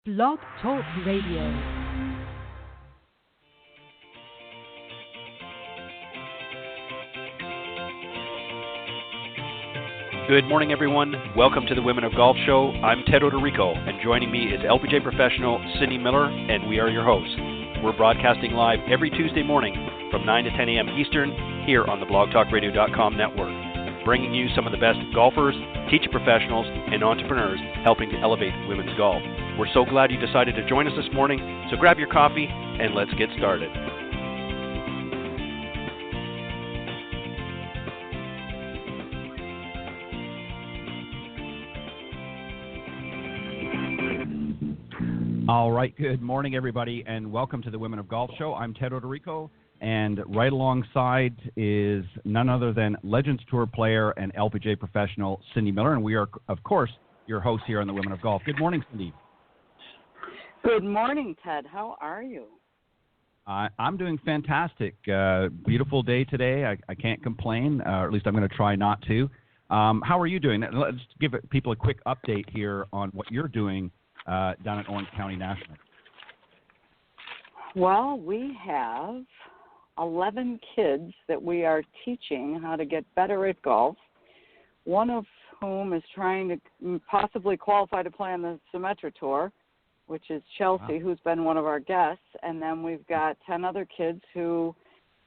Blog Talk Radio. Good morning, everyone. Welcome to the Women of Golf Show. I'm Ted Odorico, and joining me is LPGA professional Cindy Miller, and we are your hosts. We're broadcasting live every Tuesday morning from 9 to 10 a.m. Eastern here on the blogtalkradio.com network, bringing you some of the best golfers, teacher professionals, and entrepreneurs helping to elevate women's golf. We're so glad you decided to join us this morning, so grab your coffee and let's get started. All right, good morning, everybody, and welcome to the Women of Golf Show. I'm Ted Odorico, and right alongside is none other than Legends Tour player and LPGA professional Cindy Miller, and we are, of course, your hosts here on the Women of Golf. Good morning, Cindy. Good morning, Ted. How are you? I'm doing fantastic. Beautiful day today. I can't complain, or at least I'm going to try not to. How are you doing? Let's give people a quick update here on what you're doing down at Orange County National. Well, we have 11 kids that we are teaching how to get better at golf, one of whom is trying to possibly qualify to play on the Symetra Tour, which is Chelsea, who's been one of our guests. And then we've got 10 other kids who,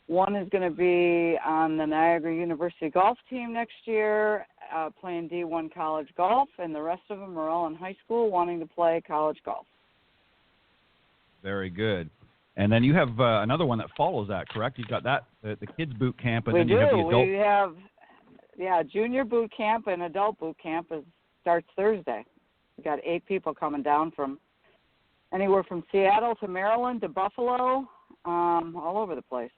one is going to be on the Niagara University golf team next year, playing D1 college golf, and the rest of them are all in high school wanting to play college golf. Very good. And then you have another one that follows that, correct? You've got that, the kids boot camp, and then you have the adult. We have, junior boot camp and adult boot camp starts Thursday. We've got 8 people coming down from anywhere from Seattle to Maryland to Buffalo, all over the place.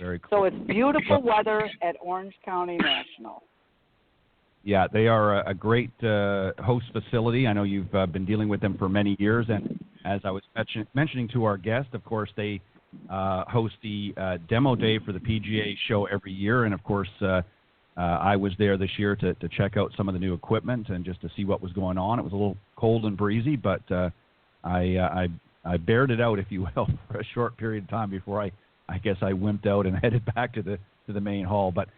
Very cool. So it's beautiful weather at Orange County National. Yeah, they are a great host facility. I know you've been dealing with them for many years, and as I was mentioning to our guest, of course, they host the demo day for the PGA show every year, and of course, I was there this year to check out some of the new equipment and just to see what was going on. It was a little cold and breezy, but I bared it out, if you will, for a short period of time before I guess I wimped out and headed back to the main hall. But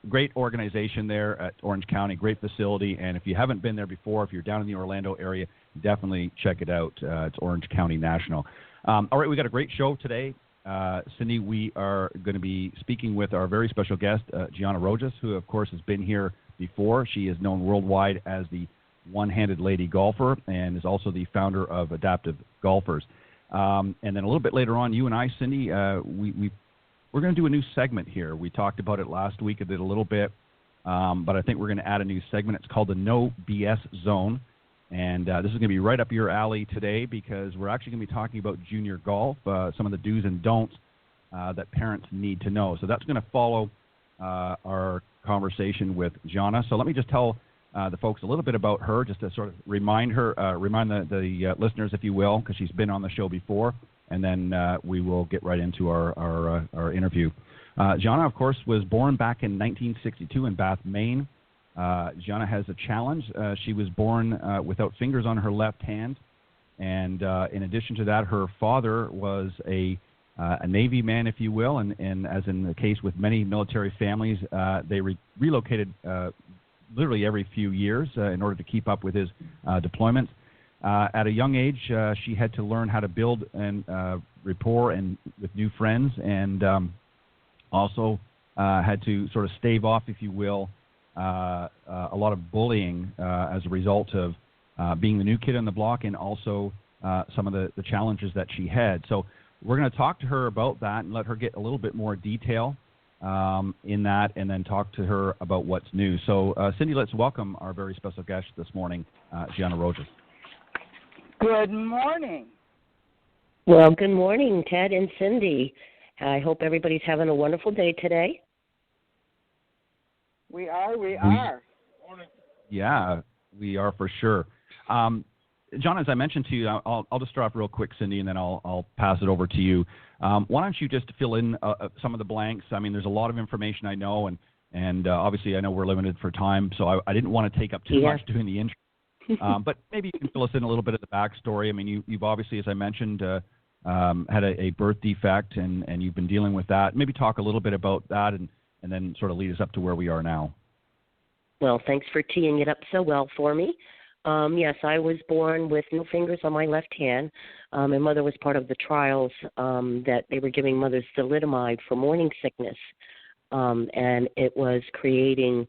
great organization there at Orange County, great facility, and if you haven't been there before, if you're down in the Orlando area, definitely check it out. It's Orange County National. All right, we got a great show today. Cindy, we are going to be speaking with our very special guest, Gianna Rojas, who, of course, has been here before. She is known worldwide as the one-handed lady golfer and is also the founder of Adaptive Golfers. And then a little bit later on, you and I, Cindy, we're going to do a new segment here. We talked about it last week. I did a little bit, but I think we're going to add a new segment. It's called the No BS Zone. And this is going to be right up your alley today because we're actually going to be talking about junior golf, some of the do's and don'ts that parents need to know. So that's going to follow our conversation with Gianna. So let me just tell the folks a little bit about her, just to sort of remind the listeners, if you will, because she's been on the show before, and then we will get right into our interview. Gianna, of course, was born back in 1962 in Bath, Maine. Gianna has a challenge. She was born without fingers on her left hand, and in addition to that, her father was a Navy man, if you will, and as in the case with many military families, they relocated literally every few years in order to keep up with his deployments. At a young age, she had to learn how to build and rapport and with new friends, and also had to sort of stave off, if you will, a lot of bullying as a result of being the new kid on the block, and also some of the challenges that she had. So we're going to talk to her about that and let her get a little bit more detail in that, and then talk to her about what's new. So, Cindy, let's welcome our very special guest this morning, Gianna Rojas. Good morning. Well, good morning, Ted and Cindy. I hope everybody's having a wonderful day today. We are. Yeah, we are for sure. John, as I mentioned to you, I'll just start off real quick, Cindy, and then I'll pass it over to you. Why don't you just fill in some of the blanks? I mean, there's a lot of information I know, and obviously I know we're limited for time, so I didn't want to take up too much doing the intro. But maybe you can fill us in a little bit of the backstory. I mean, you've obviously, as I mentioned, had a birth defect, and you've been dealing with that. Maybe talk a little bit about that, and then sort of lead us up to where we are now. Well, thanks for teeing it up so well for me. Yes, I was born with no fingers on my left hand. My mother was part of the trials that they were giving mothers thalidomide for morning sickness, and it was creating.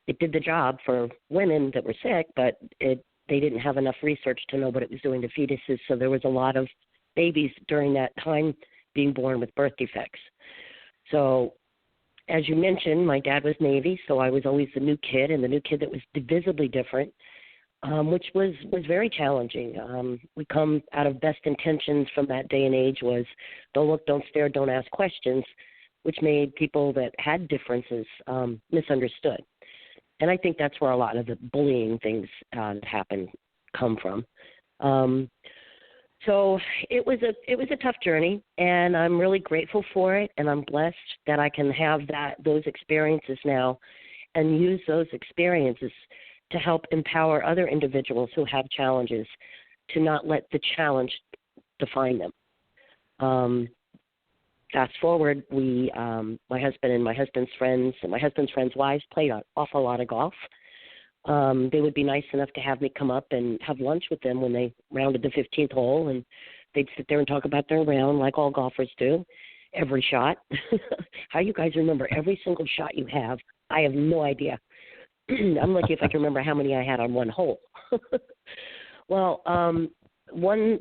It did the job for women that were sick, but they didn't have enough research to know what it was doing to fetuses. So there was a lot of babies during that time being born with birth defects. So, as you mentioned, my dad was Navy, so I was always the new kid, and the new kid that was visibly different, which was very challenging. We come out of best intentions from that day and age was don't look, don't stare, don't ask questions, which made people that had differences misunderstood. And I think that's where a lot of the bullying things that happen come from. So it was a tough journey, and I'm really grateful for it, and I'm blessed that I can have those experiences now and use those experiences to help empower other individuals who have challenges to not let the challenge define them. Fast forward, my husband and my husband's friends and my husband's friends' wives played an awful lot of golf. They would be nice enough to have me come up and have lunch with them when they rounded the 15th hole, and they'd sit there and talk about their round like all golfers do, every shot. How you guys remember every single shot you have, I have no idea. I'm lucky if I can remember how many I had on one hole. Well,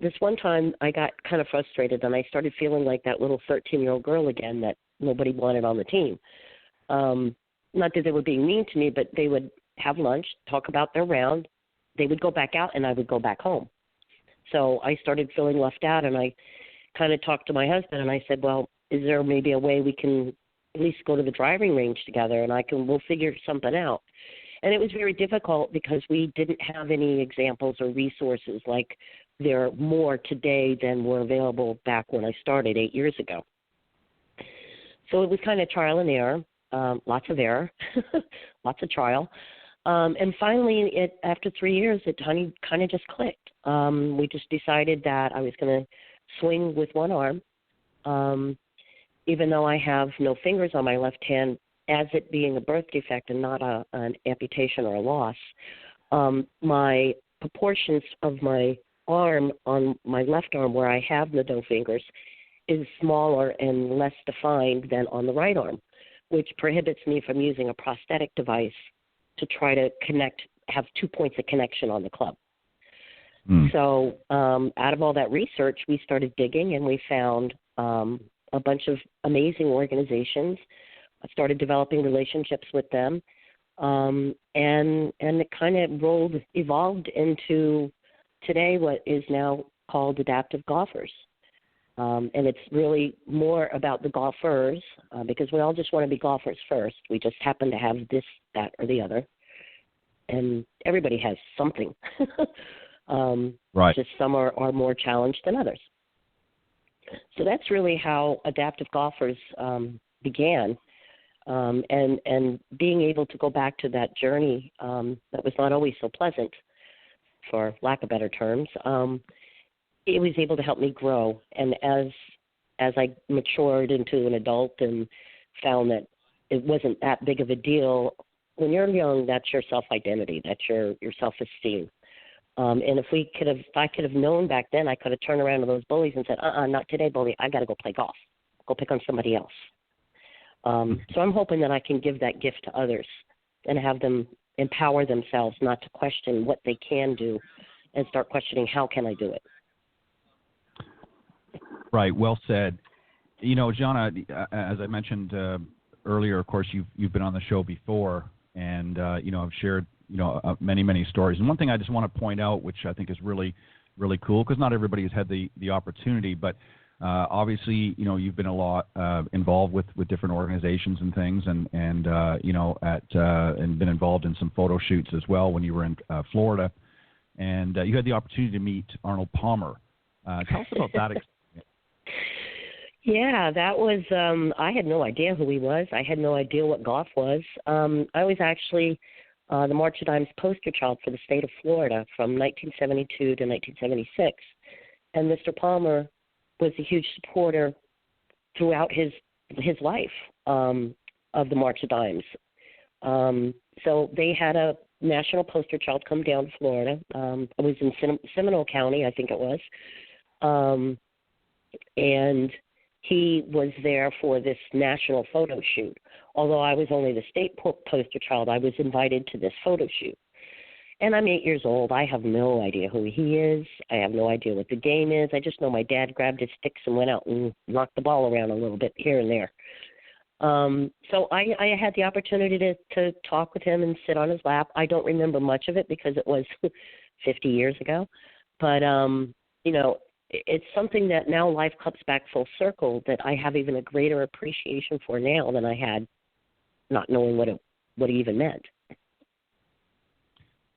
this one time I got kind of frustrated, and I started feeling like that little 13-year-old girl again that nobody wanted on the team. Not that they were being mean to me, but they would have lunch, talk about their round. They would go back out, and I would go back home. So I started feeling left out, and I kind of talked to my husband, and I said, well, is there maybe a way we can at least go to the driving range together, and we'll figure something out. And it was very difficult because we didn't have any examples or resources like there are more today than were available back when I started 8 years ago. So it was kind of trial and error, lots of error, lots of trial. And finally, after 3 years, it kind of just clicked. We just decided that I was going to swing with one arm. Even though I have no fingers on my left hand, as it being a birth defect and not an amputation or a loss, my proportions of my arm on my left arm where I have the no fingers is smaller and less defined than on the right arm, which prohibits me from using a prosthetic device to try to have 2 points of connection on the club. So out of all that research, we started digging, and we found a bunch of amazing organizations. I started developing relationships with them, and it kind of evolved into today what is now called Adaptive Golfers. And it's really more about the golfers because we all just want to be golfers first. We just happen to have this, that, or the other. And everybody has something. Right. Just some are more challenged than others. So that's really how Adaptive Golfers began. And being able to go back to that journey that was not always so pleasant, for lack of better terms, it was able to help me grow. And as I matured into an adult and found that it wasn't that big of a deal, when you're young, that's your self-identity, that's your self-esteem. And if I could have known back then, I could have turned around to those bullies and said, not today, bully, I got to go play golf. Go pick on somebody else. So I'm hoping that I can give that gift to others and have them empower themselves not to question what they can do and start questioning how can I do it. Right. Well said. You know, Gianna, as I mentioned earlier, of course, you've been on the show before, and I've shared many stories. And one thing I just want to point out, which I think is really, really cool, because not everybody has had the opportunity, but obviously, you've been a lot involved with different organizations and things, and been involved in some photo shoots as well when you were in Florida, and you had the opportunity to meet Arnold Palmer. Tell us about that experience. Yeah, that was, I had no idea who he was. I had no idea what golf was. I was actually the March of Dimes poster child for the state of Florida from 1972 to 1976. And Mr. Palmer was a huge supporter throughout his life of the March of Dimes. So they had a national poster child come down to Florida. It was in Seminole County, I think it was. And he was there for this national photo shoot. Although I was only the state poster child, I was invited to this photo shoot. And I'm 8 years old. I have no idea who he is. I have no idea what the game is. I just know my dad grabbed his sticks and went out and knocked the ball around a little bit here and there. So I had the opportunity to talk with him and sit on his lap. I don't remember much of it because it was 50 years ago. But, you know, it's something that now life comes back full circle that I have even a greater appreciation for now than I had not knowing what it even meant.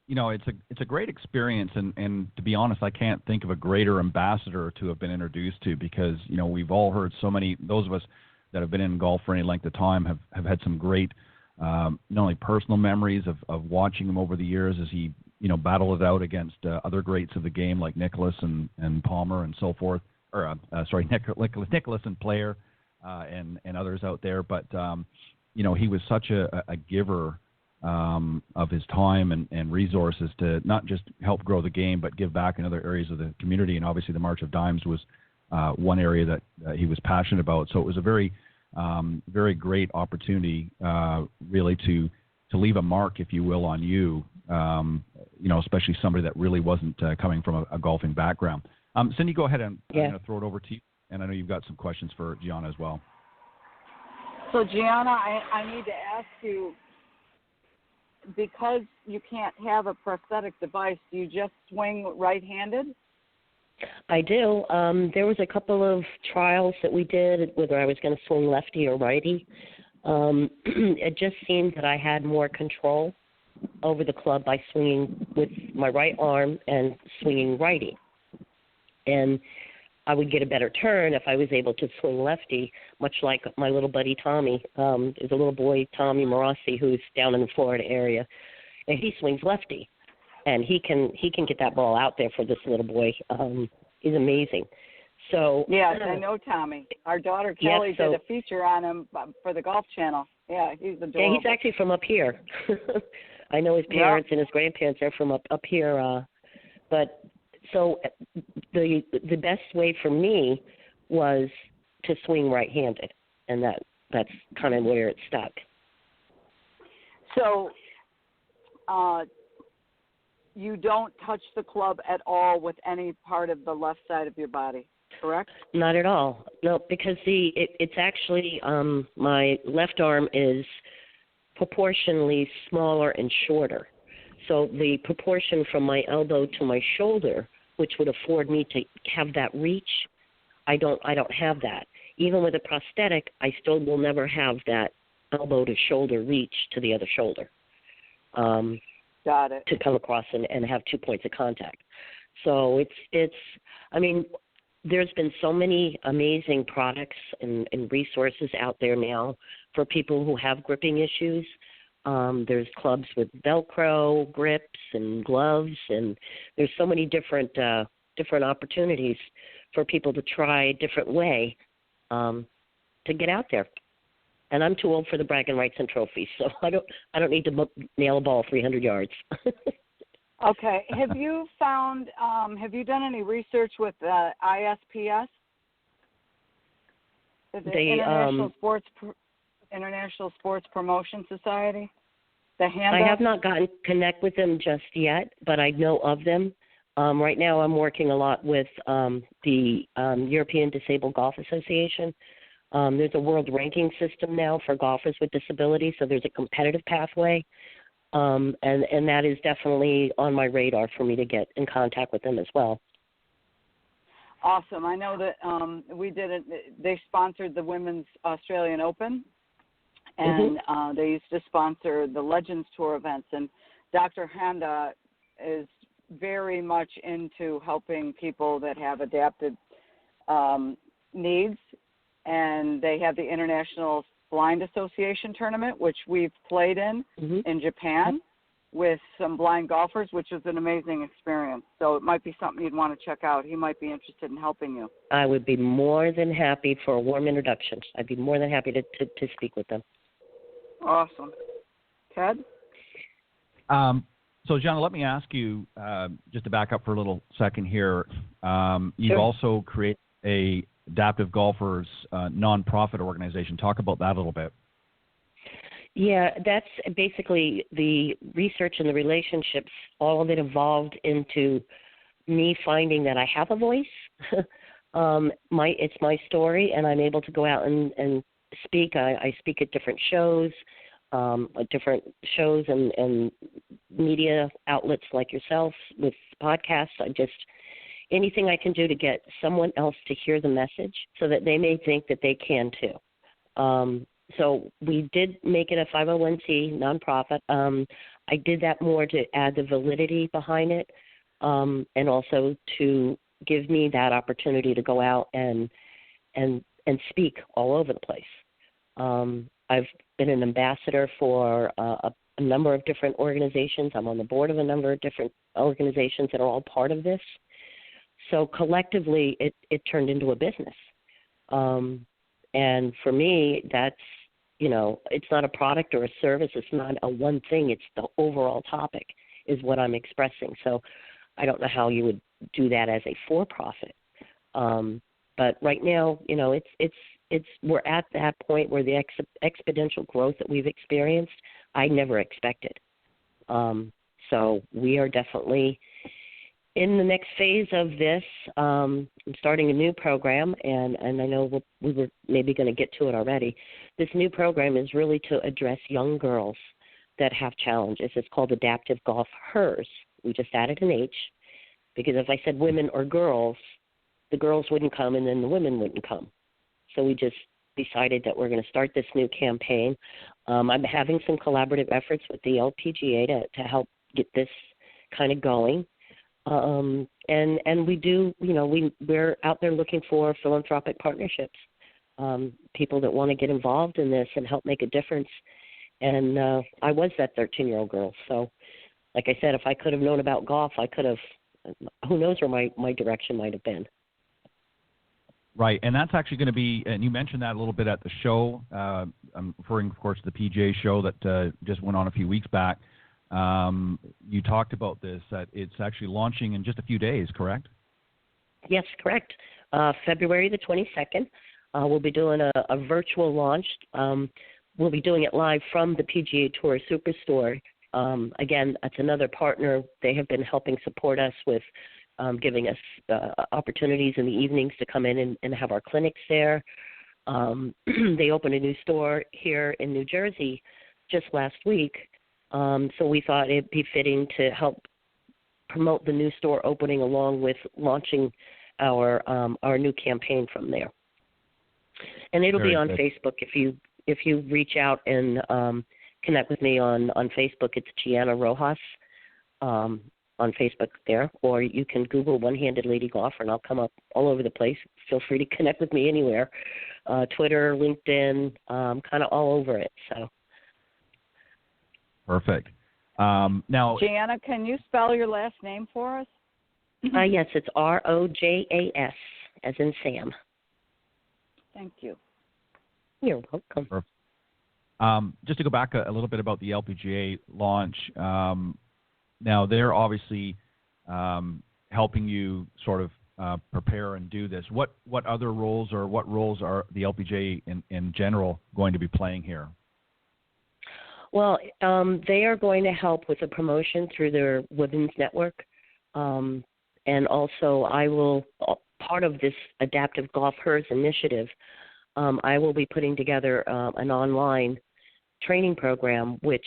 You know, it's a great experience, and to be honest, I can't think of a greater ambassador to have been introduced to, because, you know, we've all heard so many, those of us that have been in golf for any length of time have had some great, not only personal memories of watching him over the years as he, you know, battled it out against other greats of the game like Nicklaus and Palmer and so forth, or Nicklaus and Player and others out there. But, you know, he was such a giver of his time and resources to not just help grow the game, but give back in other areas of the community. And obviously the March of Dimes was one area that he was passionate about. So it was a very, very great opportunity, really, to leave a mark, if you will, on you, you know, especially somebody that really wasn't coming from a golfing background. Cindy, go ahead, and I'm going to throw it over to you. And I know you've got some questions for Gianna as well. So, Gianna, I need to ask you, because you can't have a prosthetic device, do you just swing right-handed? I do. There was a couple of trials that we did, whether I was going to swing lefty or righty. It just seemed that I had more control over the club by swinging with my right arm and swinging righty. And I would get a better turn if I was able to swing lefty, much like my little buddy Tommy. There's a little boy, Tommy Morossi, who's down in the Florida area, and he swings lefty. And he can get that ball out there for this little boy. He's amazing. So yes, I know Tommy. Our daughter Kelly did a feature on him for the Golf Channel. Yeah, he's adorable. Yeah, he's actually from up here. I know his parents and his grandparents are from up here. But so the best way for me was to swing right-handed, and that's kind of where it stuck. So you don't touch the club at all with any part of the left side of your body, correct? Not at all. No, because it's actually my left arm is proportionally smaller and shorter. So the proportion from my elbow to my shoulder, which would afford me to have that reach, I don't have that. Even with a prosthetic, I still will never have that elbow to shoulder reach to the other shoulder. Got it. To come across and have 2 points of contact. So it's I mean, there's been so many amazing products and resources out there now for people who have gripping issues. There's clubs with Velcro grips and gloves, and there's so many different opportunities for people to try a different way to get out there. And I'm too old for the bragging rights and trophies, so I don't need to nail a ball 300 yards. Okay. Have you done any research with ISPS? The International Sports Promotion Society? The handbook? I have not gotten connect with them just yet, but I know of them. Right now I'm working a lot with the European Disabled Golf Association. There's a world ranking system now for golfers with disabilities, so there's a competitive pathway, and that is definitely on my radar for me to get in contact with them as well. Awesome. I know that we did it. They sponsored the Women's Australian Open, and they used to sponsor the Legends Tour events, and Dr. Handa is very much into helping people that have adapted needs. And they have the International Blind Association tournament, which we've played in Japan. with some blind golfers, which was an amazing experience. So it might be something you'd want to check out. He might be interested in helping you. I would be more than happy for a warm introduction. I'd be more than happy to speak with them. Awesome. Ted? So, Gianna, let me ask you, just to back up for a little second here, you've Sure. also created a Adaptive Golfers nonprofit organization. Talk about that a little bit. Yeah, that's basically the research and the relationships. All of it evolved into me finding that I have a voice. It's my story, and I'm able to go out and speak. I speak at different shows and media outlets like yourself with podcasts. Anything I can do to get someone else to hear the message so that they may think that they can too. So we did make it a 501c nonprofit. I did that more to add the validity behind it, and also to give me that opportunity to go out and speak all over the place. I've been an ambassador for a number of different organizations. I'm on the board of a number of different organizations that are all part of this. So collectively, it turned into a business. And for me, that's, it's not a product or a service. It's not a one thing. It's the overall topic is what I'm expressing. So I don't know how you would do that as a for-profit. But right now, we're at that point where the exponential growth that we've experienced, I never expected. So we are definitely in the next phase of this. I'm starting a new program, and I know we were maybe going to get to it already. This new program is really to address young girls that have challenges. It's called Adaptive Golf HERS. We just added an H because if I said women or girls, the girls wouldn't come and then the women wouldn't come. So we just decided that we're going to start this new campaign. I'm having some collaborative efforts with the LPGA to help get this kind of going. And we do, we're out there looking for philanthropic partnerships, people that want to get involved in this and help make a difference. And I was that 13-year-old girl. So, like I said, if I could have known about golf, I could have, who knows where my direction might have been. Right, and that's actually going to be, and you mentioned that a little bit at the show. I'm referring, of course, to the PGA show that just went on a few weeks back. You talked about this, that it's actually launching in just a few days, correct? Yes, correct. February the 22nd, we'll be doing a virtual launch. We'll be doing it live from the PGA Tour Superstore. Again, that's another partner. They have been helping support us with giving us opportunities in the evenings to come in and have our clinics there. They opened a new store here in New Jersey just last week. So we thought it'd be fitting to help promote the new store opening along with launching our new campaign from there. And it'll be on Facebook. If you reach out and connect with me on Facebook, it's Gianna Rojas on Facebook there, or you can Google One-Handed Lady Golfer, and I'll come up all over the place. Feel free to connect with me anywhere, Twitter, LinkedIn, kind of all over it. So. Perfect. Now, Gianna, can you spell your last name for us? Yes, it's Rojas, as in Sam. Thank you. You're welcome. Perfect. Just to go back a little bit about the LPGA launch, now they're obviously helping you sort of prepare and do this. What other roles or what roles are the LPGA in general going to be playing here? Well, they are going to help with the promotion through their women's network. And also I will, part of this Adaptive Golf HERS initiative, I will be putting together an online training program which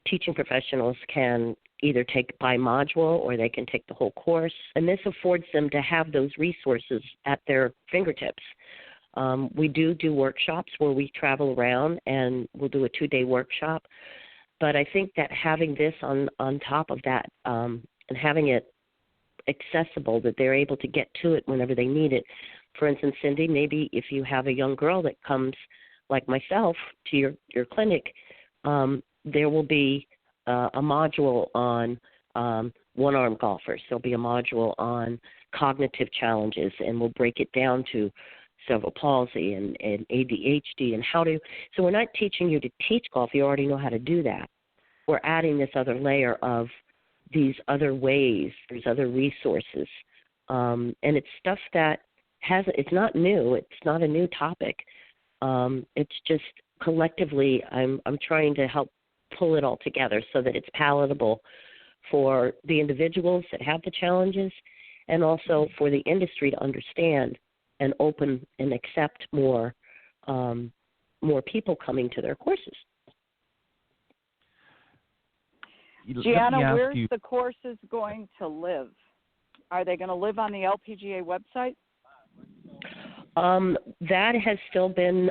teaching professionals can either take by module or they can take the whole course. And this affords them to have those resources at their fingertips. We do workshops where we travel around and we'll do a 2-day workshop. But I think that having this on top of that and having it accessible, that they're able to get to it whenever they need it. For instance, Cindy, maybe if you have a young girl that comes like myself to your clinic, there will be a module on one-armed golfers. There'll be a module on cognitive challenges, and we'll break it down to cerebral palsy and ADHD and how to. So we're not teaching you to teach golf. You already know how to do that. We're adding this other layer of these other ways, these other resources, and it's stuff that it's not new. It's not a new topic. It's just collectively, I'm trying to help pull it all together so that it's palatable for the individuals that have the challenges, and also for the industry to understand and open and accept more people coming to their courses. Gianna, where's the courses going to live? Are they going to live on the LPGA website? That has still been,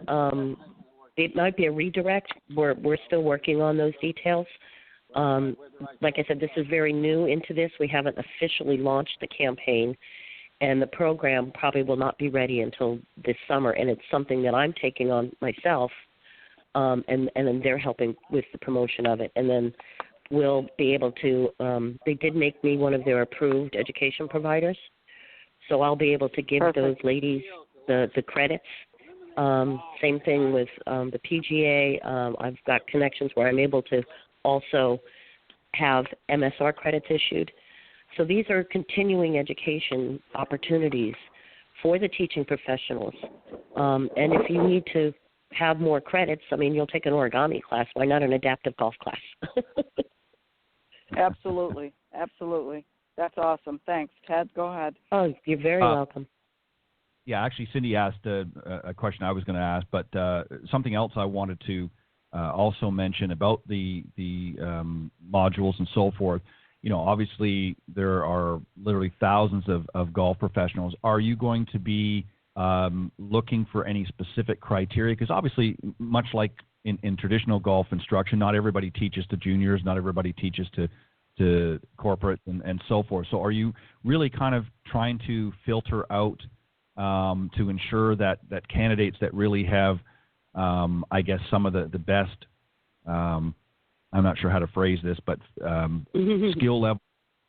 it might be a redirect. We're still working on those details. Like I said, this is very new into this. We haven't officially launched the campaign, and the program probably will not be ready until this summer, and it's something that I'm taking on myself, and then they're helping with the promotion of it. And then we'll be able to, they did make me one of their approved education providers, so I'll be able to give those ladies the credits. Same thing with the PGA. I've got connections where I'm able to also have MSR credits issued. So these are continuing education opportunities for the teaching professionals. And if you need to have more credits, I mean, you'll take an origami class. Why not an adaptive golf class? Absolutely. Absolutely. That's awesome. Thanks. Ted, go ahead. Oh, you're very welcome. Yeah, actually, Cindy asked a question I was going to ask, but something else I wanted to also mention about the modules and so forth. You know, obviously there are literally thousands of golf professionals. Are you going to be looking for any specific criteria? Because obviously, much like in traditional golf instruction, not everybody teaches to juniors, not everybody teaches to corporate and so forth. So are you really kind of trying to filter out to ensure that candidates that really have, I guess, some of the best, I'm not sure how to phrase this, but skill level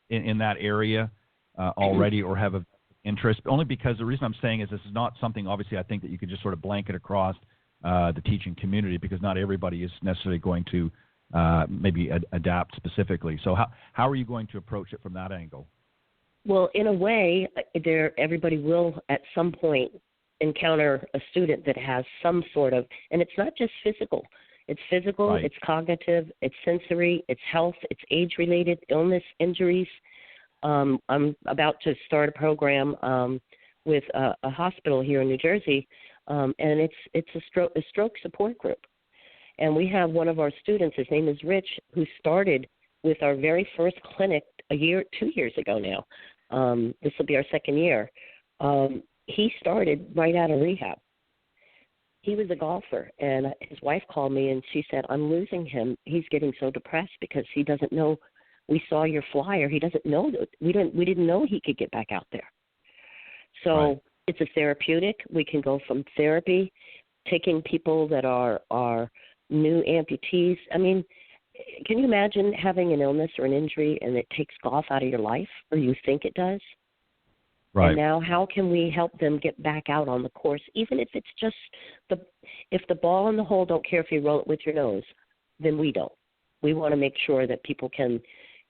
in that area already, or have an interest? Only because the reason I'm saying is this is not something, obviously, I think that you could just sort of blanket across the teaching community, because not everybody is necessarily going to maybe adapt specifically. So how are you going to approach it from that angle? Well, in a way, everybody will at some point encounter a student that has some sort of, and it's not just physical. It's physical, right. It's cognitive, it's sensory, it's health, it's age-related, illness, injuries. I'm about to start a program with a hospital here in New Jersey, and it's a stroke support group. And we have one of our students, his name is Rich, who started with our very first clinic 2 years ago now. This will be our second year. He started right out of rehab. He was a golfer, and his wife called me, and she said, I'm losing him. He's getting so depressed because he doesn't know. We saw your flyer. He doesn't know that we didn't know he could get back out there. So right. It's a therapeutic. We can go from therapy, taking people that are new amputees. I mean, can you imagine having an illness or an injury and it takes golf out of your life, or you think it does? Right. And now how can we help them get back out on the course, even if it's just if the ball in the hole, don't care if you roll it with your nose, then we don't. We want to make sure that people can,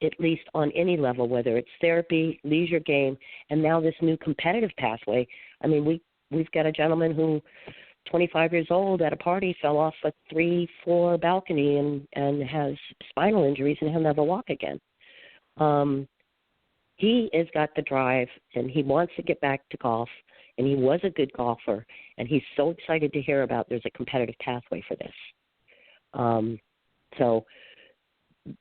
at least on any level, whether it's therapy, leisure game, and now this new competitive pathway. I mean, we've got a gentleman who, 25 years old, at a party fell off a 3-floor balcony and has spinal injuries and he'll never walk again. He has got the drive, and he wants to get back to golf, and he was a good golfer, and he's so excited to hear about there's a competitive pathway for this. So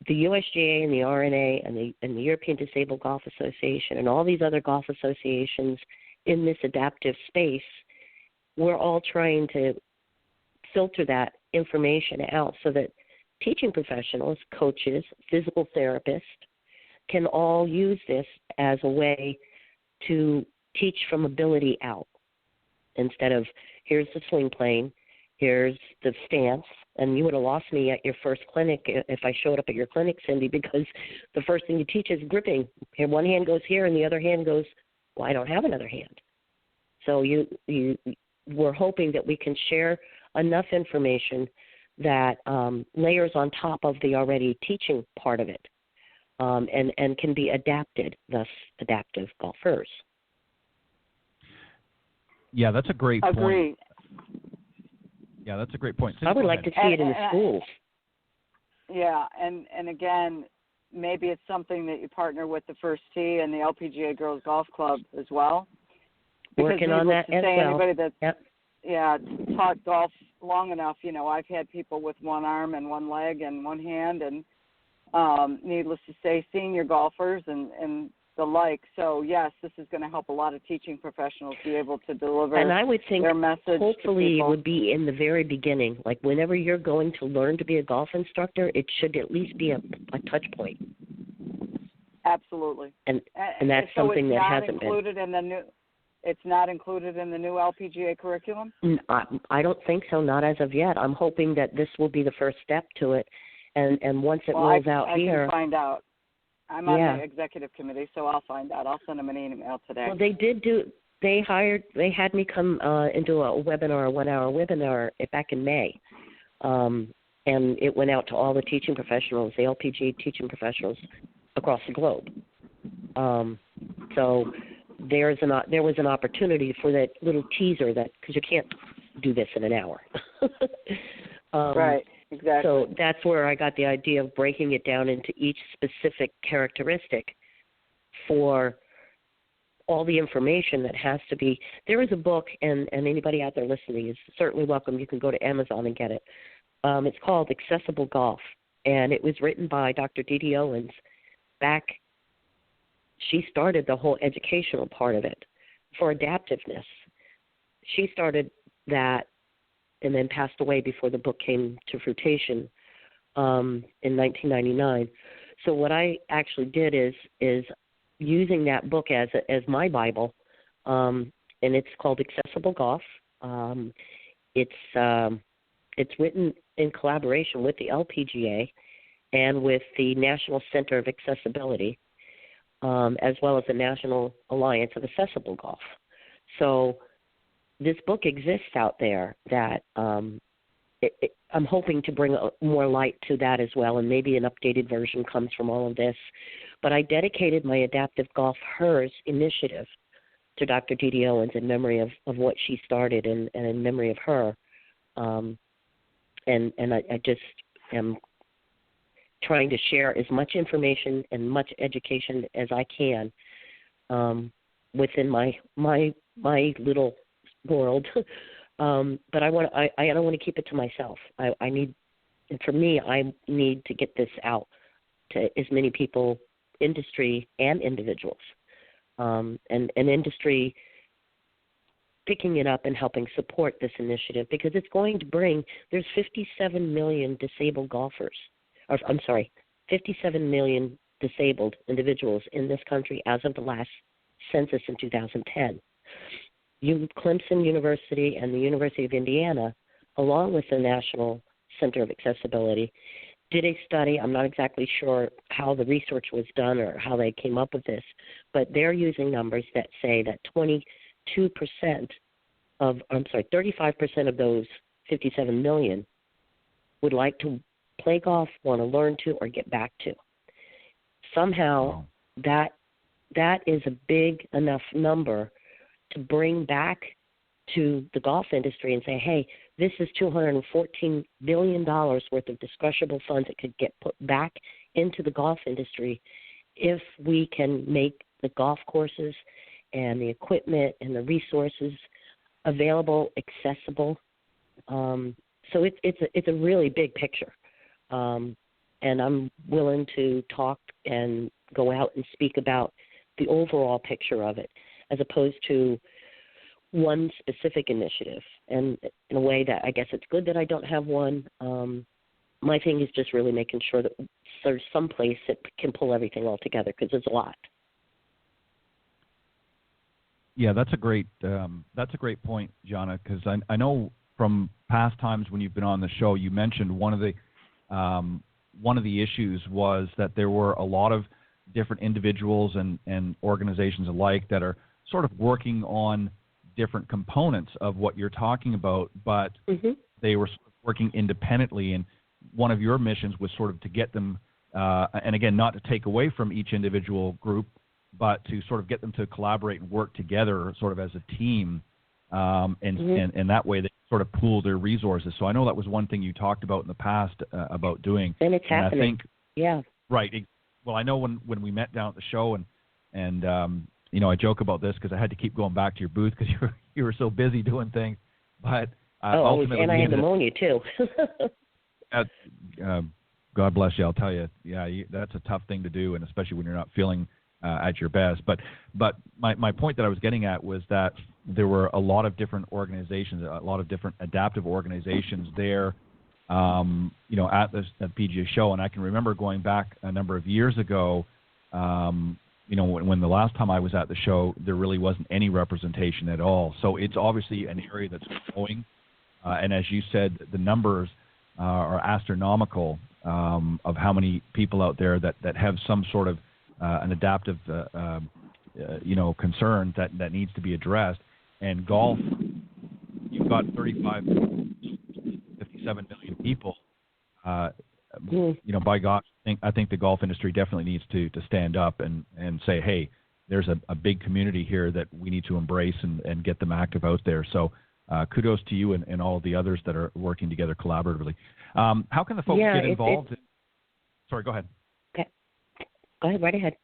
the USGA and the RNA and the European Disabled Golf Association and all these other golf associations in this adaptive space, we're all trying to filter that information out so that teaching professionals, coaches, physical therapists can all use this as a way to teach from ability out. Instead of, here's the swing plane, here's the stance, And you would have lost me at your first clinic if I showed up at your clinic, Cindy, because the first thing you teach is gripping. Here, one hand goes here, and the other hand goes, well, I don't have another hand. So we're hoping that we can share enough information that layers on top of the already teaching part of it, and can be adapted, thus adaptive golfers. Yeah, that's a great Agree. point. Yeah, that's a great point. I would like to see it in the schools. Yeah, and again, maybe it's something that you partner with the First Tee and the LPGA Girls Golf Club as well. Working on that as well. Anybody that Yep. taught golf long enough, I've had people with one arm and one leg and one hand, and needless to say, senior golfers and the like. So yes, this is going to help a lot of teaching professionals be able to deliver and I would think their message. Hopefully, to it would be in the very beginning. Like whenever you're going to learn to be a golf instructor, it should at least be a touch point. Absolutely. And that's so something that hasn't been. It's not included in the new LPGA curriculum? I don't think so, not as of yet. I'm hoping that this will be the first step to it. And once it rolls out here. I can find out. I'm on the executive committee, so I'll find out. I'll send them an email today. Well, they had me come into a 1-hour webinar back in May. And it went out to all the teaching professionals, the LPGA teaching professionals across the globe. So there was an opportunity for that little teaser because you can't do this in an hour. Right, exactly. So that's where I got the idea of breaking it down into each specific characteristic for all the information that has to be. There is a book, and anybody out there listening is certainly welcome. You can go to Amazon and get it. It's called Accessible Golf, and it was written by Dr. Dee Owens back. She started the whole educational part of it for adaptiveness. She started that and then passed away before the book came to fruition in 1999. So what I actually did is using that book as my Bible, and it's called Accessible Golf. It's written in collaboration with the LPGA and with the National Center of Accessibility, as well as the National Alliance of Accessible Golf. So this book exists out there that I'm hoping to bring more light to that as well, and maybe an updated version comes from all of this. But I dedicated my Adaptive Golf HERS initiative to Dr. Dee Owens in memory of what she started and in memory of her. And I just am trying to share as much information and much education as I can within my little world. But I don't want to keep it to myself. I need to get this out to as many people, industry and individuals, and industry picking it up and helping support this initiative, because it's going to there's 57 million disabled golfers. 57 million disabled individuals in this country as of the last census in 2010. Clemson University and the University of Indiana, along with the National Center of Accessibility, did a study. I'm not exactly sure how the research was done or how they came up with this, but they're using numbers that say that 35% of those 57 million would like to play golf, want to learn to, or get back to. Somehow, that is a big enough number to bring back to the golf industry and say, hey, this is $214 billion worth of discretionable funds that could get put back into the golf industry if we can make the golf courses and the equipment and the resources available, accessible. So it's a really big picture. And I'm willing to talk and go out and speak about the overall picture of it, as opposed to one specific initiative. And in a way that I guess it's good that I don't have one. My thing is just really making sure that there's some place that can pull everything all together, because it's a lot. Yeah, that's a great point, Gianna, because I know from past times when you've been on the show, you mentioned one of the issues was that there were a lot of different individuals and organizations alike that are sort of working on different components of what you're talking about, but they were working independently. And one of your missions was sort of to get them, and again, not to take away from each individual group, but to sort of get them to collaborate and work together sort of as a team. And that way they sort of pool their resources. So I know that was one thing you talked about in the past about doing. And it's happening. I think, yeah. Right. Well, I know when we met down at the show, and you know, I joke about this because I had to keep going back to your booth because you were so busy doing things. But ultimately, and I had pneumonia too. God bless you. I'll tell you, that's a tough thing to do, and especially when you're not feeling at your best. But my point that I was getting at was that there were a lot of different organizations, a lot of different adaptive organizations there, you know, at the PGA show. And I can remember going back a number of years ago, you know, when the last time I was at the show, there really wasn't any representation at all. So it's obviously an area that's growing. And as you said, the numbers are astronomical of how many people out there that have some sort of an adaptive, you know, concern that needs to be addressed. And golf, you've got 57 million people. You know, by God, I think the golf industry definitely needs to stand up and say, hey, there's a big community here that we need to embrace and get them active out there. So kudos to you and all of the others that are working together collaboratively. How can the folks get involved? Sorry, go ahead. Okay. Go ahead, right ahead.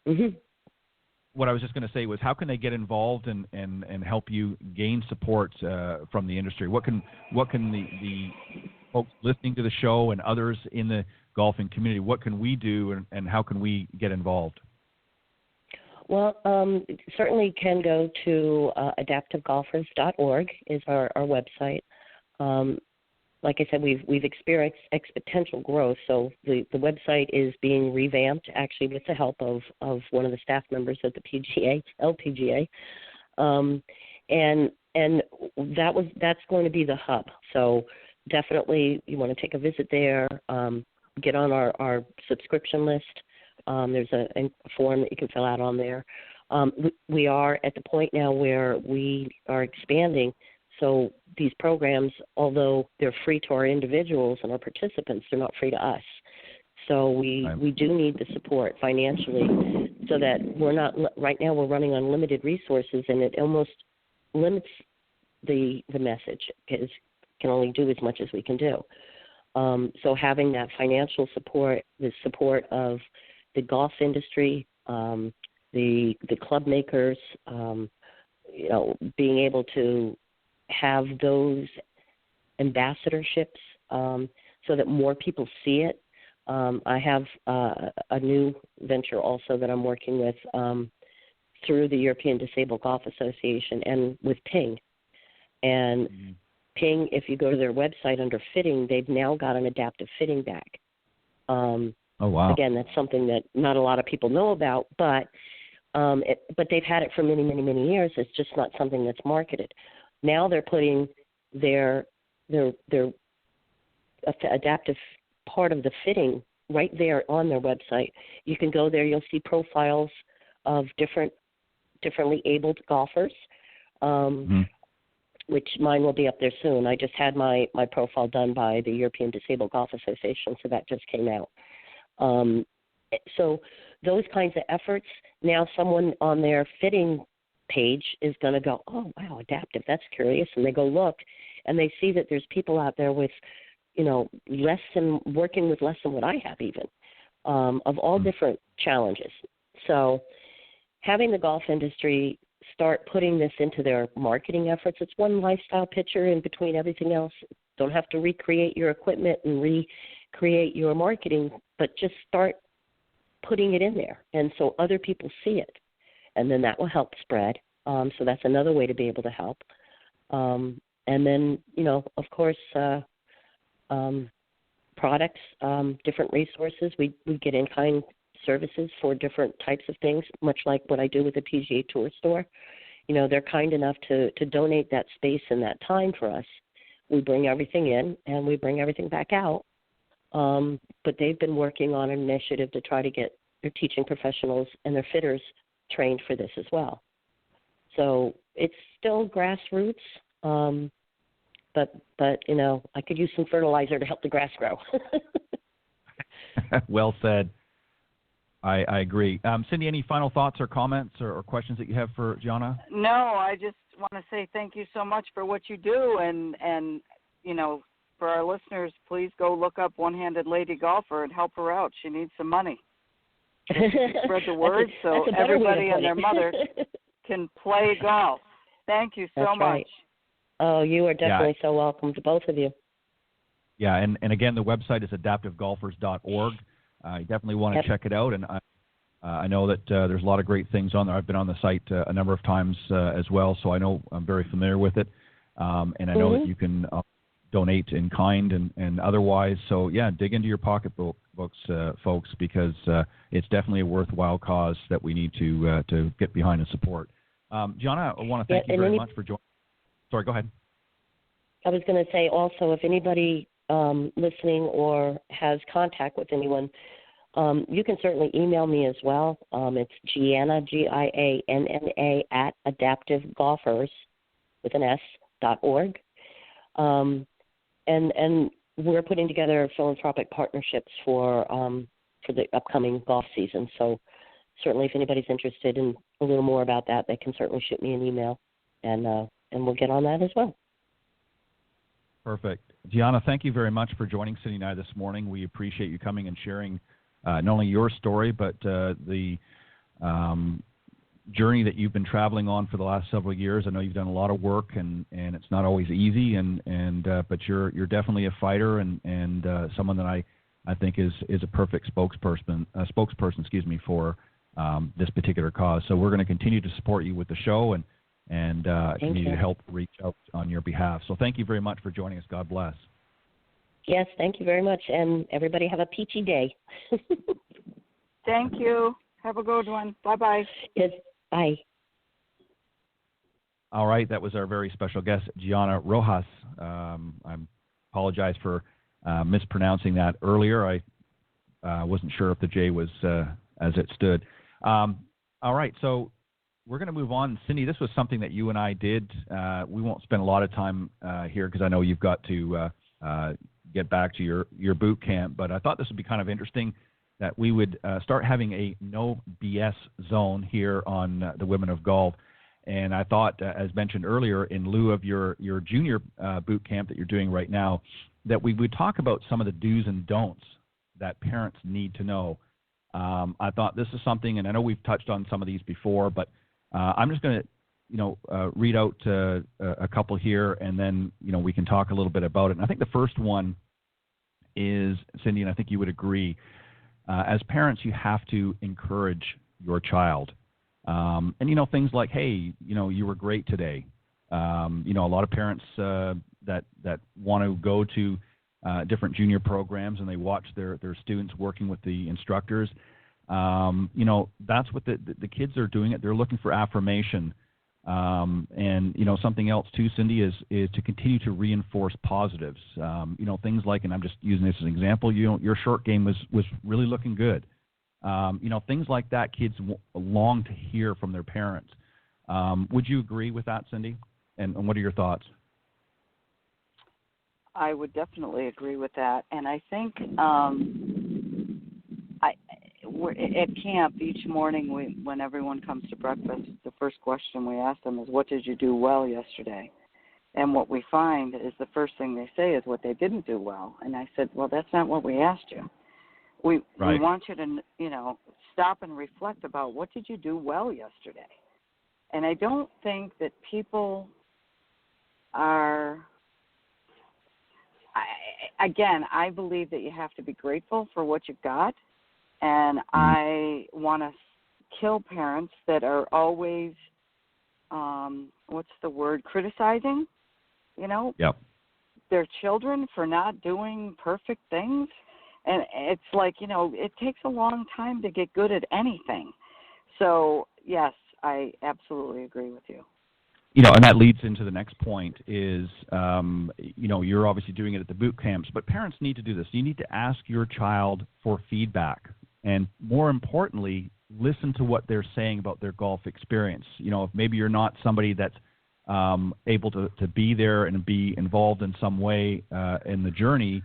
What I was just going to say was, how can they get involved and help you gain support from the industry? What can the folks listening to the show and others in the golfing community, what can we do and how can we get involved? Well, certainly can go to adaptivegolfers.org is our website. Like I said, we've experienced exponential growth, so the website is being revamped, actually with the help of one of the staff members at the LPGA, and that's going to be the hub. So definitely, you want to take a visit there, get on our subscription list. There's a form that you can fill out on there. We are at the point now where we are expanding. So these programs, although they're free to our individuals and our participants, they're not free to us. So we do need the support financially so that we're not, right now we're running on limited resources, and it almost limits the message because can only do as much as we can do. So having that financial support, the support of the golf industry, the club makers, you know, being able to have those ambassadorships so that more people see it. I have a new venture also that I'm working with through the European Disabled Golf Association and with Ping. And Ping, if you go to their website under fitting, they've now got an adaptive fitting bag. Oh, wow. Again, that's something that not a lot of people know about, but they've had it for many, many, many years. It's just not something that's marketed. Now they're putting their adaptive part of the fitting right there on their website. You can go there. You'll see profiles of differently abled golfers, which mine will be up there soon. I just had my profile done by the European Disabled Golf Association, so that just came out. So those kinds of efforts, now someone on their fitting page is going to go, oh, wow, adaptive, that's curious. And they go look, and they see that there's people out there with, you know, working with less than what I have even, of all different challenges. So having the golf industry start putting this into their marketing efforts, it's one lifestyle picture in between everything else. Don't have to recreate your equipment and recreate your marketing, but just start putting it in there. And so other people see it. And then that will help spread. So that's another way to be able to help. And then, you know, of course, products, different resources. We get in-kind services for different types of things, much like what I do with the PGA Tour store. You know, they're kind enough to donate that space and that time for us. We bring everything in and we bring everything back out. But they've been working on an initiative to try to get their teaching professionals and their fitters trained for this as well. So it's still grassroots, but you know, I could use some fertilizer to help the grass grow. Well said. I agree. Cindy, any final thoughts or comments or questions that you have for Gianna? No, I just want to say thank you so much for what you do, and you know, for our listeners, please go look up One-Handed Lady Golfer and help her out. She needs some money. Spread the word so everybody and their mother can play golf. Thank you so much. Right. Oh, you are definitely so welcome to both of you. Yeah, and again, the website is adaptivegolfers.org. You definitely want to check it out, and I know that there's a lot of great things on there. I've been on the site a number of times as well, so I know I'm very familiar with it, and I know that you can donate in kind and otherwise. So, yeah, dig into your pocketbooks, folks, because it's definitely a worthwhile cause that we need to get behind and support. Gianna, I want to thank you very much for joining. Sorry, go ahead. I was going to say also, if anybody listening or has contact with anyone, you can certainly email me as well. It's Gianna, Gianna, at adaptivegolfers with an S.org. And we're putting together philanthropic partnerships for the upcoming golf season. So certainly, if anybody's interested in a little more about that, they can certainly shoot me an email, and we'll get on that as well. Perfect. Gianna, thank you very much for joining Cindy and I this morning. We appreciate you coming and sharing not only your story, but the journey that you've been traveling on for the last several years. I know you've done a lot of work, and it's not always easy, but you're definitely a fighter and someone that I think is a perfect spokesperson, for this particular cause. So we're going to continue to support you with the show and continue to help reach out on your behalf. So thank you very much for joining us. God bless. Yes, thank you very much, and everybody have a peachy day. Thank you. Have a good one. Bye-bye. Yes, bye. All right, that was our very special guest, Gianna Rojas. I apologize for mispronouncing that earlier. I wasn't sure if the J was as it stood. All right, so we're going to move on. Cindy, this was something that you and I did. We won't spend a lot of time here because I know you've got to get back to your boot camp, but I thought this would be kind of interesting that we would start having a no BS zone here on the Women of Golf. And I thought, as mentioned earlier, in lieu of your junior boot camp that you're doing right now, that we would talk about some of the do's and don'ts that parents need to know. I thought this is something, and I know we've touched on some of these before, but I'm just going to, read out a couple here, and then, we can talk a little bit about it. And I think the first one is, Cindy, and I think you would agree, as parents, you have to encourage your child. And, things like, hey, you were great today. A lot of parents that want to go to different junior programs and they watch their students working with the instructors. That's what the kids are doing. They're looking for affirmation. And something else too, Cindy, is to continue to reinforce positives. Things like, and I'm just using this as an example, your short game was really looking good. Things like that kids long to hear from their parents. Would you agree with that, Cindy? And what are your thoughts? I would definitely agree with that. And I think we're at camp each morning when everyone comes to breakfast, the first question we ask them is, what did you do well yesterday? And what we find is the first thing they say is what they didn't do well. And I said, well, that's not what we asked you. We want you to, stop and reflect about what did you do well yesterday. And I don't think that people are, I believe that you have to be grateful for what you've got. And I want to kill parents that are always, criticizing, their children for not doing perfect things. And it's like, it takes a long time to get good at anything. So, yes, I absolutely agree with you. And that leads into the next point is, you're obviously doing it at the boot camps, but parents need to do this. You need to ask your child for feedback. And more importantly, listen to what they're saying about their golf experience. If maybe you're not somebody that's able to be there and be involved in some way in the journey,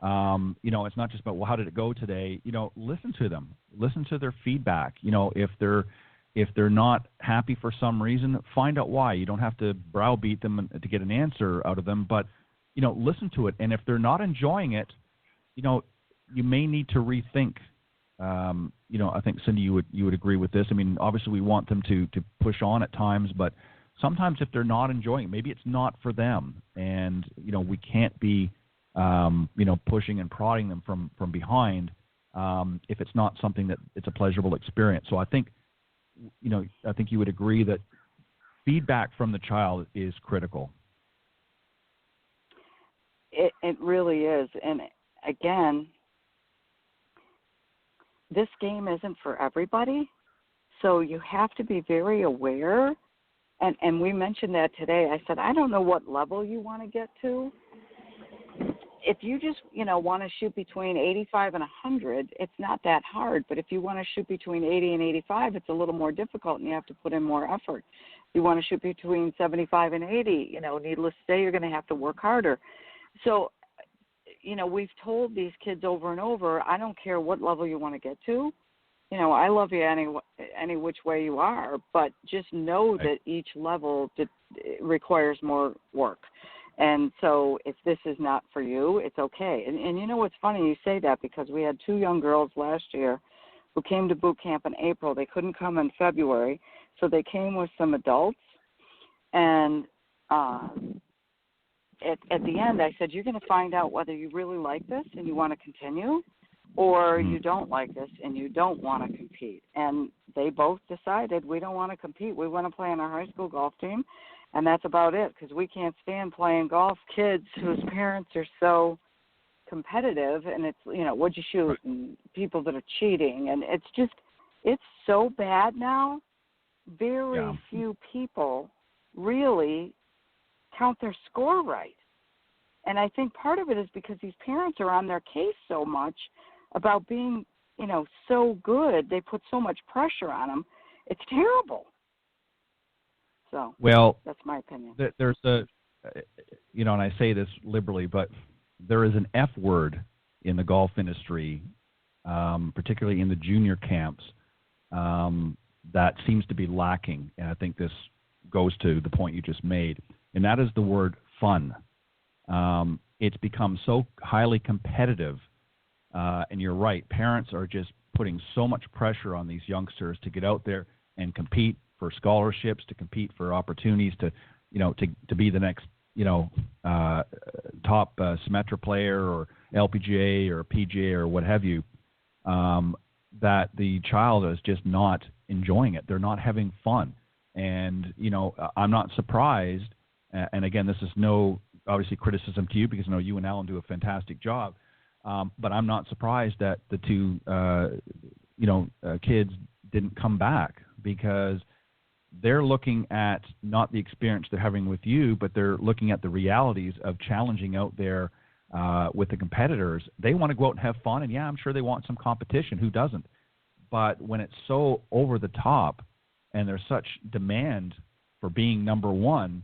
it's not just about, well, how did it go today? Listen to them. Listen to their feedback. If they're not happy for some reason, find out why. You don't have to browbeat them to get an answer out of them, but, listen to it. And if they're not enjoying it, you may need to rethink. I think, Cindy, you would agree with this. I mean, obviously we want them to push on at times, but sometimes if they're not enjoying it, maybe it's not for them. And, we can't be, pushing and prodding them from behind if it's not something that it's a pleasurable experience. So I think you would agree that feedback from the child is critical. It really is. And again, this game isn't for everybody, so you have to be very aware. And we mentioned that today. I said, I don't know what level you want to get to. If you just, want to shoot between 85 and 100, it's not that hard. But if you want to shoot between 80 and 85, it's a little more difficult, and you have to put in more effort. If you want to shoot between 75 and 80, needless to say, you're going to have to work harder. So, we've told these kids over and over, I don't care what level you want to get to. I love you any which way you are, but just know that each level requires more work. And so if this is not for you, it's okay. And it's funny you say that, because we had 2 young girls last year who came to boot camp in April. They couldn't come in February, so they came with some adults. And at the end, I said, you're going to find out whether you really like this and you want to continue, or you don't like this and you don't want to compete. And they both decided, we don't want to compete. We want to play on our high school golf team. And that's about it, because we can't stand playing golf kids whose parents are so competitive, and it's, what'd you shoot, and people that are cheating. And it's so bad now. Very few people really count their score right. And I think part of it is because these parents are on their case so much about being, so good. They put so much pressure on them. It's terrible. So, well, that's my opinion. There's and I say this liberally, but there is an F word in the golf industry, particularly in the junior camps, that seems to be lacking. And I think this goes to the point you just made, and that is the word fun. It's become so highly competitive, and you're right, parents are just putting so much pressure on these youngsters to get out there and compete for scholarships, to compete for opportunities to be the next, top Symetra player or LPGA or PGA or what have you, that the child is just not enjoying it. They're not having fun. And, I'm not surprised, and again, this is no, obviously, criticism to you, because I know you and Alan do a fantastic job, but I'm not surprised that the 2, kids didn't come back, because they're looking at not the experience they're having with you, but they're looking at the realities of challenging out there with the competitors. They want to go out and have fun, and I'm sure they want some competition. Who doesn't? But when it's so over the top and there's such demand for being number one,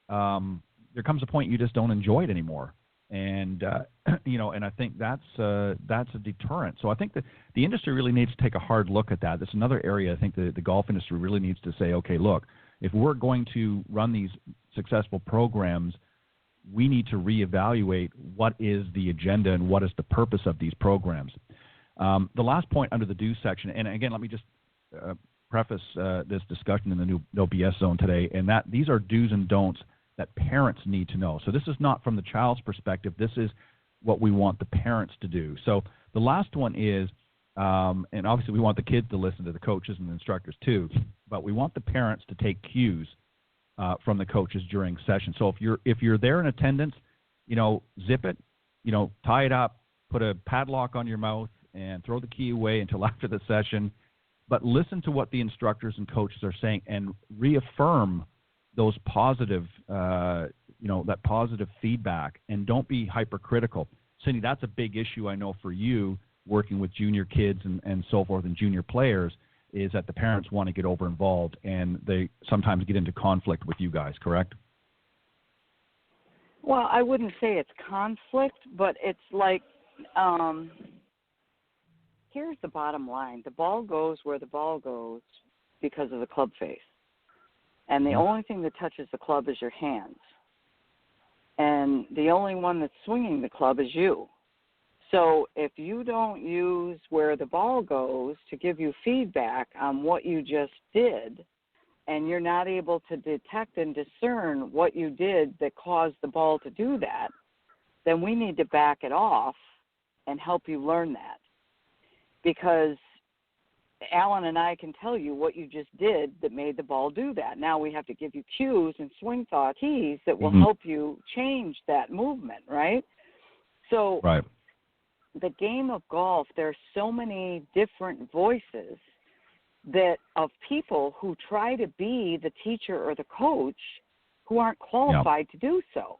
there comes a point you just don't enjoy it anymore. And and I think that's a deterrent. So I think that the industry really needs to take a hard look at that. That's another area I think the golf industry really needs to say, okay, look, if we're going to run these successful programs, we need to reevaluate what is the agenda and what is the purpose of these programs. The last point under the do section, and again, let me just preface this discussion in the new No BS zone today, and that these are do's and don'ts that parents need to know. So this is not from the child's perspective. This is what we want the parents to do. So the last one is, and obviously we want the kids to listen to the coaches and the instructors too, but we want the parents to take cues from the coaches during session. So if you're there in attendance, zip it, tie it up, put a padlock on your mouth, and throw the key away until after the session. But listen to what the instructors and coaches are saying, and reaffirm those positive, that positive feedback, and don't be hypercritical. Cindy, that's a big issue I know for you working with junior kids and so forth and junior players, is that the parents want to get over involved and they sometimes get into conflict with you guys, correct? Well, I wouldn't say it's conflict, but it's like, here's the bottom line. The ball goes where the ball goes because of the club face. And the only thing that touches the club is your hands. And the only one that's swinging the club is you. So if you don't use where the ball goes to give you feedback on what you just did, and you're not able to detect and discern what you did that caused the ball to do that, then we need to back it off and help you learn that. Because Alan and I can tell you what you just did that made the ball do that. Now we have to give you cues and swing thought keys that will help you change that movement, right? So right. The game of golf, there are so many different voices that of people who try to be the teacher or the coach who aren't qualified to do so.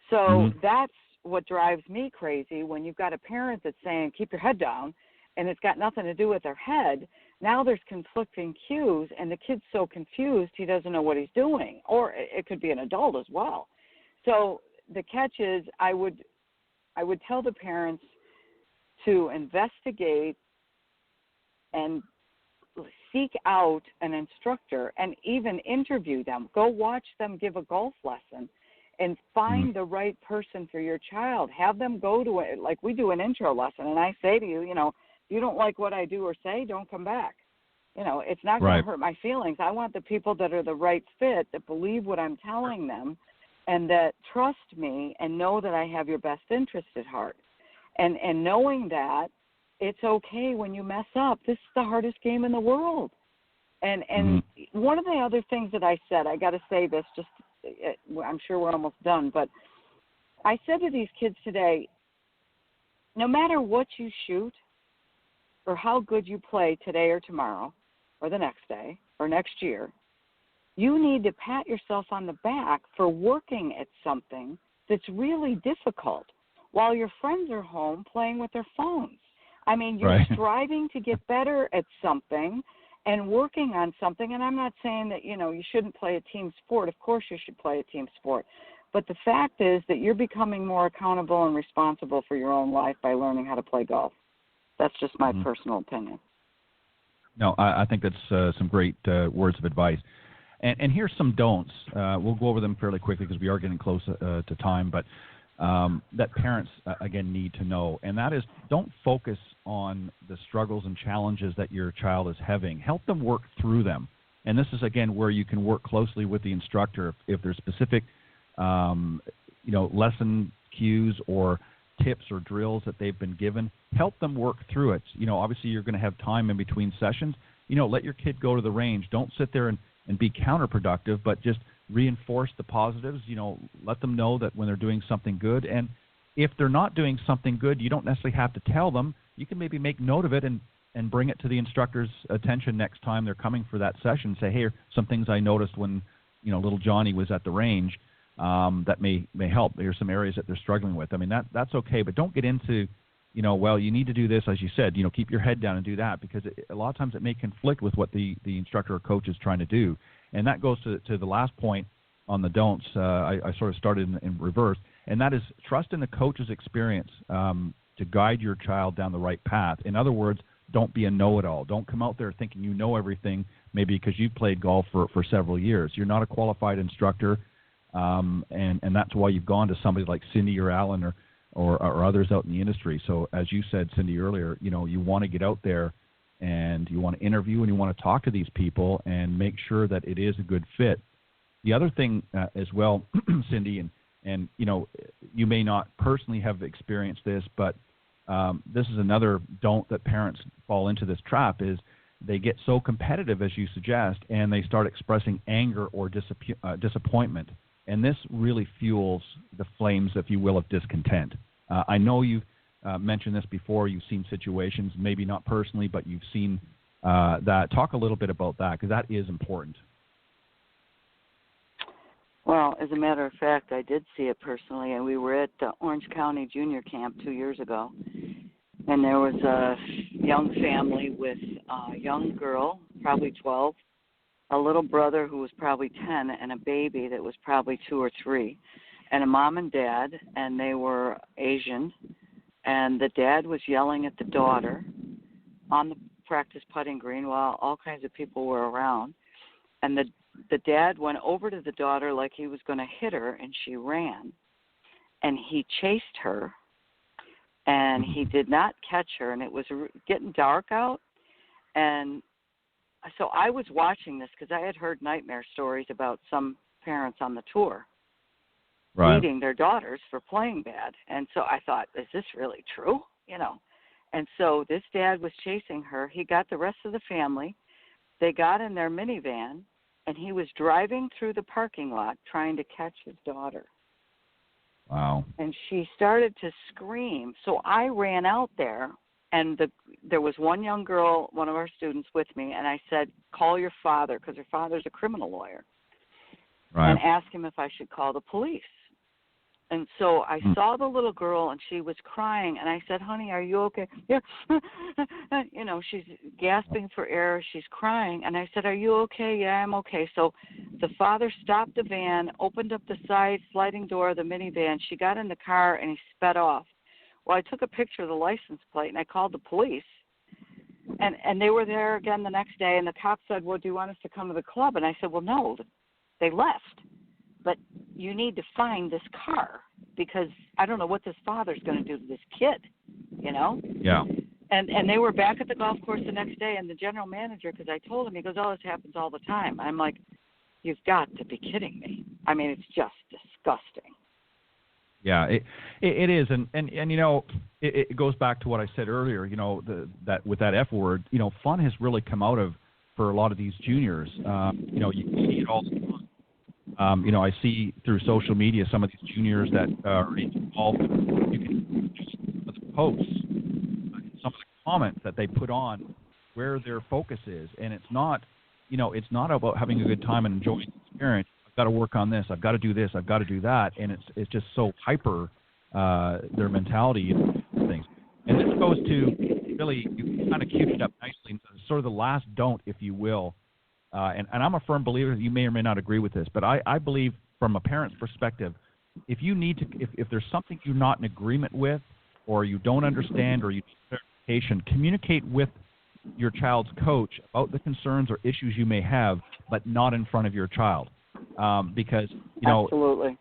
So that's what drives me crazy when you've got a parent that's saying, keep your head down, and it's got nothing to do with their head. Now there's conflicting cues, and the kid's so confused he doesn't know what he's doing. Or it could be an adult as well. So the catch is I would tell the parents to investigate and seek out an instructor and even interview them. Go watch them give a golf lesson and find the right person for your child. Have them go to it. Like we do an intro lesson, and I say to you, if you don't like what I do or say, don't come back. It's not going to hurt my feelings. I want the people that are the right fit, that believe what I'm telling them, and that trust me and know that I have your best interest at heart. And knowing that it's okay when you mess up. This is the hardest game in the world. And one of the other things that I said, I got to say this, just I'm sure we're almost done, but I said to these kids today, no matter what you shoot or how good you play today or tomorrow or the next day or next year, you need to pat yourself on the back for working at something that's really difficult while your friends are home playing with their phones. I mean, you're striving to get better at something and working on something. And I'm not saying that, you shouldn't play a team sport. Of course you should play a team sport. But the fact is that you're becoming more accountable and responsible for your own life by learning how to play golf. That's just my personal opinion. No, I think that's some great words of advice. And here's some don'ts. We'll go over them fairly quickly because we are getting close to time. But that parents, again, need to know. And that is, don't focus on the struggles and challenges that your child is having. Help them work through them. And this is, again, where you can work closely with the instructor. If there's specific, lesson cues or tips or drills that they've been given, help them work through it. Obviously you're going to have time in between sessions. Let your kid go to the range. Don't sit there and be counterproductive, but just reinforce the positives. Let them know that when they're doing something good. And if they're not doing something good, you don't necessarily have to tell them. You can maybe make note of it and bring it to the instructor's attention next time they're coming for that session. Say, hey, here are some things I noticed when, little Johnny was at the range that may help. There's some areas that they're struggling with. I mean, that's okay, but don't get into, well, you need to do this, as you said, keep your head down and do that, because a lot of times it may conflict with what the instructor or coach is trying to do. And that goes to the last point on the don'ts. I sort of started in reverse, and that is trust in the coach's experience to guide your child down the right path. In other words, don't be a know-it-all. Don't come out there thinking you know everything, maybe because you've played golf for several years. You're not a qualified instructor, and that's why you've gone to somebody like Cindy or Alan or others out in the industry. So as you said, Cindy, earlier, you want to get out there and you want to interview and you want to talk to these people and make sure that it is a good fit. The other thing as well, Cindy, and you may not personally have experienced this, but this is another don't that parents fall into this trap, is they get so competitive, as you suggest, and they start expressing anger or disappointment. And this really fuels the flames, if you will, of discontent. I know you've mentioned this before. You've seen situations, maybe not personally, but you've seen that. Talk a little bit about that, because that is important. Well, as a matter of fact, I did see it personally, and we were at Orange County Junior Camp 2 years ago, and there was a young family with a young girl, probably 12, a little brother who was probably 10, and a baby that was probably 2 or 3, and a mom and dad, and they were Asian, and the dad was yelling at the daughter on the practice putting green while all kinds of people were around, and the dad went over to the daughter like he was going to hit her, and she ran, and he chased her, and he did not catch her, and it was getting dark out, and so I was watching this because I had heard nightmare stories about some parents on the tour beating their daughters for playing bad. And so I thought, is this really true? You know. And so this dad was chasing her. He got the rest of the family. They got in their minivan, and he was driving through the parking lot trying to catch his daughter. Wow. And she started to scream. So I ran out there. And there was one young girl, one of our students with me, and I said, call your father, because her father's a criminal lawyer, and ask him if I should call the police. And so I saw the little girl, and she was crying, and I said, honey, are you okay? Yeah. You know, she's gasping for air. She's crying. And I said, are you okay? Yeah, I'm okay. So the father stopped the van, opened up the side sliding door of the minivan. She got in the car, and he sped off. Well, I took a picture of the license plate, and I called the police, and they were there again the next day, and the cop said, well, do you want us to come to the club? And I said, well, no, they left, but you need to find this car because I don't know what this father's going to do to this kid, you know? Yeah. And they were back at the golf course the next day, and the general manager, because I told him, he goes, oh, this happens all the time. I'm like, you've got to be kidding me. I mean, it's just disgusting. Yeah, it is, and you know, it goes back to what I said earlier. You know, that with that F word, you know, fun has really come out of for a lot of these juniors. You know, you see it all the time. You know, I see through social media some of these juniors that are involved. You can just some of the posts, some of the comments that they put on where their focus is, and it's not, you know, it's not about having a good time and enjoying the experience. I've got to work on this. I've got to do this. I've got to do that. And it's just so hyper, their mentality and things. And this goes to really, you kind of queued it up nicely, sort of the last don't, if you will. And I'm a firm believer, you may or may not agree with this, but I believe from a parent's perspective, if you need to, if there's something you're not in agreement with, or you don't understand, or you need clarification, communicate with your child's coach about the concerns or issues you may have, but not in front of your child. Because, you know, absolutely.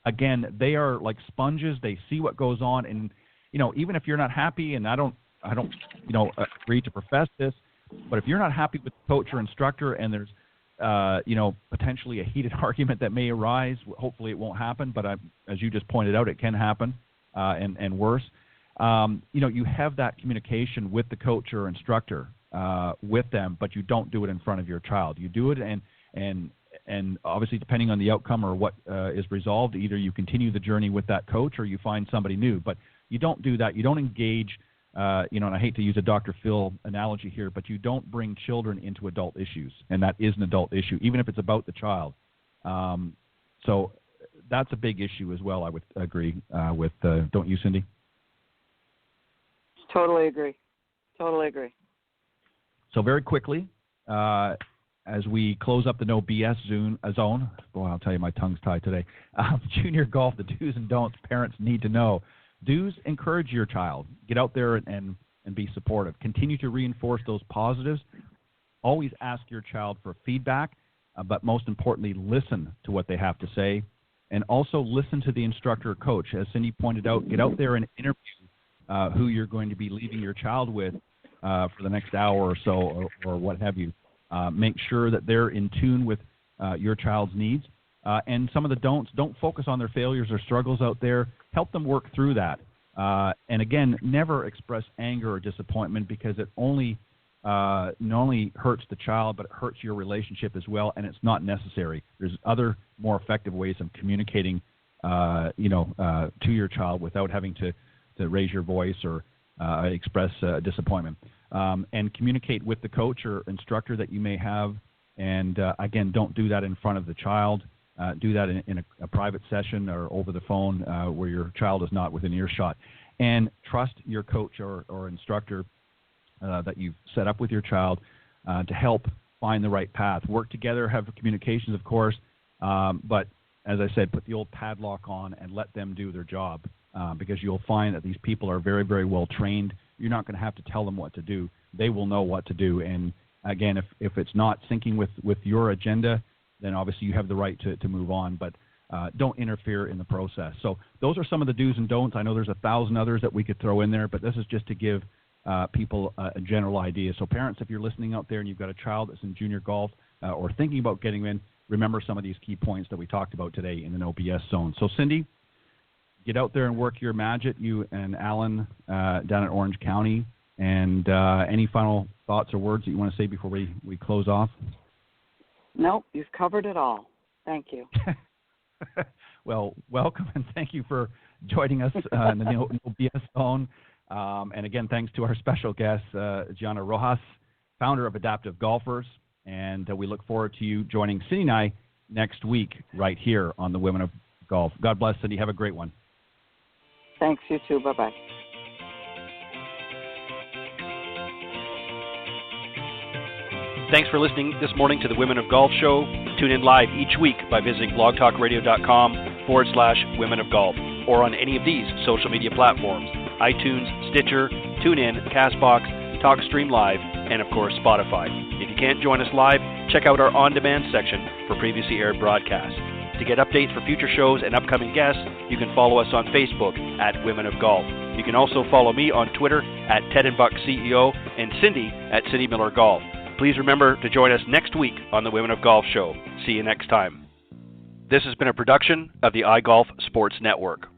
Again, they are like sponges. They see what goes on, and you know, even if you're not happy, and I don't, you know, agree to profess this, but if you're not happy with the coach or instructor, and there's, you know, potentially a heated argument that may arise, hopefully it won't happen, but as you just pointed out, it can happen, and worse. You know, you have that communication with the coach or instructor with them, but you don't do it in front of your child. You do it, and obviously, depending on the outcome or what is resolved, either you continue the journey with that coach or you find somebody new. But you don't do that. You don't engage, you know, and I hate to use a Dr. Phil analogy here, but you don't bring children into adult issues, and that is an adult issue, even if it's about the child. So that's a big issue as well, I would agree with. Don't you, Cindy? Totally agree. Totally agree. So very quickly, as we close up the No BS zone, boy, I'll tell you, my tongue's tied today. Junior golf, the do's and don'ts parents need to know. Do's, encourage your child. Get out there and be supportive. Continue to reinforce those positives. Always ask your child for feedback, but most importantly, listen to what they have to say. And also listen to the instructor or coach. As Cindy pointed out, get out there and interview who you're going to be leaving your child with for the next hour or so, or what have you. Make sure that they're in tune with your child's needs. And some of the don'ts, don't focus on their failures or struggles out there. Help them work through that. And again, never express anger or disappointment, because it not only hurts the child, but it hurts your relationship as well, and it's not necessary. There's other more effective ways of communicating, to your child without having to raise your voice or express disappointment. And communicate with the coach or instructor that you may have. And again, don't do that in front of the child. do that in a private session or over the phone where your child is not within earshot. And trust your coach or instructor that you've set up with your child to help find the right path. Work together, have communications, of course, but as I said, put the old padlock on and let them do their job because you'll find that these people are very, very well trained. You're not going to have to tell them what to do. They will know what to do. And again, if it's not syncing with your agenda, then obviously you have the right to move on, but don't interfere in the process. So those are some of the do's and don'ts. I know there's 1,000 others that we could throw in there, but this is just to give people a general idea. So parents, if you're listening out there and you've got a child that's in junior golf or thinking about getting in, remember some of these key points that we talked about today in an OBS zone. So Cindy, get out there and work your magic, you and Alan down at Orange County. And any final thoughts or words that you want to say before we close off? Nope, you've covered it all. Thank you. Well, welcome, and thank you for joining us in the OBS zone. And again, thanks to our special guest, Gianna Rojas, founder of Adaptive Golfers. And we look forward to you joining Cindy and I next week right here on the Women of Golf. God bless, Cindy. Have a great one. Thanks, you too. Bye-bye. Thanks for listening this morning to the Women of Golf Show. Tune in live each week by visiting blogtalkradio.com/Women of Golf or on any of these social media platforms: iTunes, Stitcher, TuneIn, CastBox, TalkStream Live, and of course Spotify. If you can't join us live, check out our on-demand section for previously aired broadcasts. To get updates for future shows and upcoming guests, you can follow us on Facebook at Women of Golf. You can also follow me on Twitter at TedandBuckCEO and Cindy at Cindy Miller Golf. Please remember to join us next week on the Women of Golf Show. See you next time. This has been a production of the iGolf Sports Network.